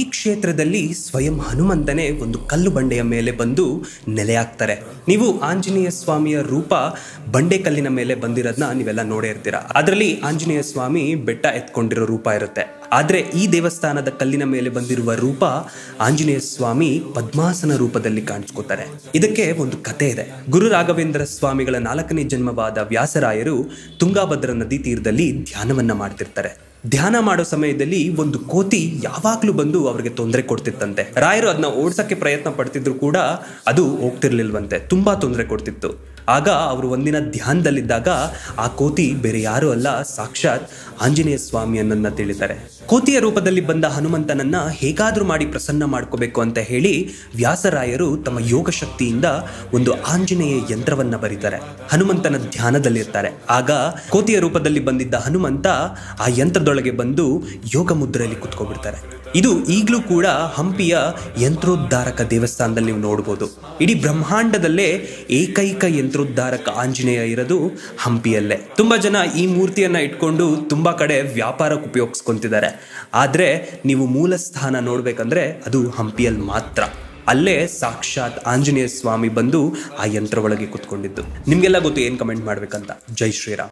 ಈ ಕ್ಷೇತ್ರದಲ್ಲಿ ಸ್ವಯಂ ಹನುಮಂತನೇ ಒಂದು ಕಲ್ಲು ಬಂಡೆಯ ಮೇಲೆ ಬಂದು ನೆಲೆಯಾಗ್ತಾರೆ. ನೀವು ಆಂಜನೇಯ ಸ್ವಾಮಿಯ ರೂಪ ಬಂಡೆ ಕಲ್ಲಿನ ಮೇಲೆ ಬಂದಿರೋದನ್ನ ನೀವೆಲ್ಲ ನೋಡೇ ಇರ್ತೀರಾ. ಅದರಲ್ಲಿ ಆಂಜನೇಯ ಸ್ವಾಮಿ ಬೆಟ್ಟ ಎತ್ಕೊಂಡಿರೋ ರೂಪ ಇರುತ್ತೆ. ಆದ್ರೆ ಈ ದೇವಸ್ಥಾನದ ಕಲ್ಲಿನ ಮೇಲೆ ಬಂದಿರುವ ರೂಪ ಆಂಜನೇಯ ಸ್ವಾಮಿ ಪದ್ಮಾಸನ ರೂಪದಲ್ಲಿ ಕಾಣಿಸ್ಕೋತಾರೆ. ಇದಕ್ಕೆ ಒಂದು ಕತೆ ಇದೆ. ಗುರು ರಾಘವೇಂದ್ರ ಸ್ವಾಮಿಗಳ 4ನೇ ಜನ್ಮವಾದ ವ್ಯಾಸರಾಯರು ತುಂಗಾಭದ್ರಾ ನದಿ ತೀರದಲ್ಲಿ ಧ್ಯಾನವನ್ನ ಮಾಡ್ತಿರ್ತಾರೆ. ಧ್ಯಾನ ಮಾಡೋ ಸಮಯದಲ್ಲಿ ಒಂದು ಕೋತಿ ಯಾವಾಗ್ಲೂ ಬಂದು ಅವ್ರಿಗೆ ತೊಂದರೆ ಕೊಡ್ತಿತ್ತಂತೆ. ರಾಯರು ಅದನ್ನ ಓಡ್ಸಕ್ಕೆ ಪ್ರಯತ್ನ ಪಡ್ತಿದ್ರು ಕೂಡ ಅದು ಹೋಗ್ತಿರ್ಲಿಲ್ವಂತೆ, ತುಂಬಾ ತೊಂದರೆ ಕೊಡ್ತಿತ್ತು. ಆಗ ಅವರು ಒಂದಿನ ಧ್ಯಾನದಲ್ಲಿದ್ದಾಗ ಆ ಕೋತಿ ಬೇರೆ ಯಾರು ಅಲ್ಲ, ಸಾಕ್ಷಾತ್ ಆಂಜನೇಯ ಸ್ವಾಮಿಯನ್ನ ತಿಳಿತಾರೆ. ಕೋತಿಯ ರೂಪದಲ್ಲಿ ಬಂದ ಹನುಮಂತನನ್ನ ಹೇಗಾದ್ರೂ ಮಾಡಿ ಪ್ರಸನ್ನ ಮಾಡ್ಕೋಬೇಕು ಅಂತ ಹೇಳಿ ವ್ಯಾಸರಾಯರು ತಮ್ಮ ಯೋಗ ಶಕ್ತಿಯಿಂದ ಒಂದು ಆಂಜನೇಯ ಯಂತ್ರವನ್ನ ಬರೀತಾರೆ. ಹನುಮಂತನ ಧ್ಯಾನದಲ್ಲಿರ್ತಾರೆ. ಆಗ ಕೋತಿಯ ರೂಪದಲ್ಲಿ ಬಂದಿದ್ದ ಹನುಮಂತ ಆ ಯಂತ್ರದೊಳಗೆ ಬಂದು ಯೋಗ ಮುದ್ರೆಯಲ್ಲಿ ಕುತ್ಕೊಬಿಡ್ತಾರೆ. ಇದು ಈಗಲೂ ಕೂಡ ಹಂಪಿಯ ಯಂತ್ರೋದ್ಧಾರಕ ದೇವಸ್ಥಾನದಲ್ಲಿ ನೀವು ನೋಡ್ಬೋದು. ಇಡೀ ಬ್ರಹ್ಮಾಂಡದಲ್ಲೇ ಏಕೈಕ ಯಂತ್ರೋದ್ಧಾರಕ ಆಂಜನೇಯ ಇರೋದು ಹಂಪಿಯಲ್ಲೇ. ತುಂಬಾ ಜನ ಈ ಮೂರ್ತಿಯನ್ನ ಇಟ್ಕೊಂಡು ತುಂಬಾ ಕಡೆ ವ್ಯಾಪಾರಕ್ಕೆ ಉಪಯೋಗಿಸ್ಕೊಂತಿದ್ದಾರೆ. ಆದ್ರೆ ನೀವು ಮೂಲ ಸ್ಥಾನ ನೋಡ್ಬೇಕಂದ್ರೆ ಅದು ಹಂಪಿಯಲ್ಲಿ ಮಾತ್ರ. ಅಲ್ಲೇ ಸಾಕ್ಷಾತ್ ಆಂಜನೇಯ ಸ್ವಾಮಿ ಬಂದು ಆ ಯಂತ್ರ ಒಳಗೆ ಕುತ್ಕೊಂಡಿದ್ದು. ನಿಮ್ಗೆಲ್ಲ ಗೊತ್ತು ಏನ್ ಕಮೆಂಟ್ ಮಾಡ್ಬೇಕಂತ. ಜೈ ಶ್ರೀರಾಮ್.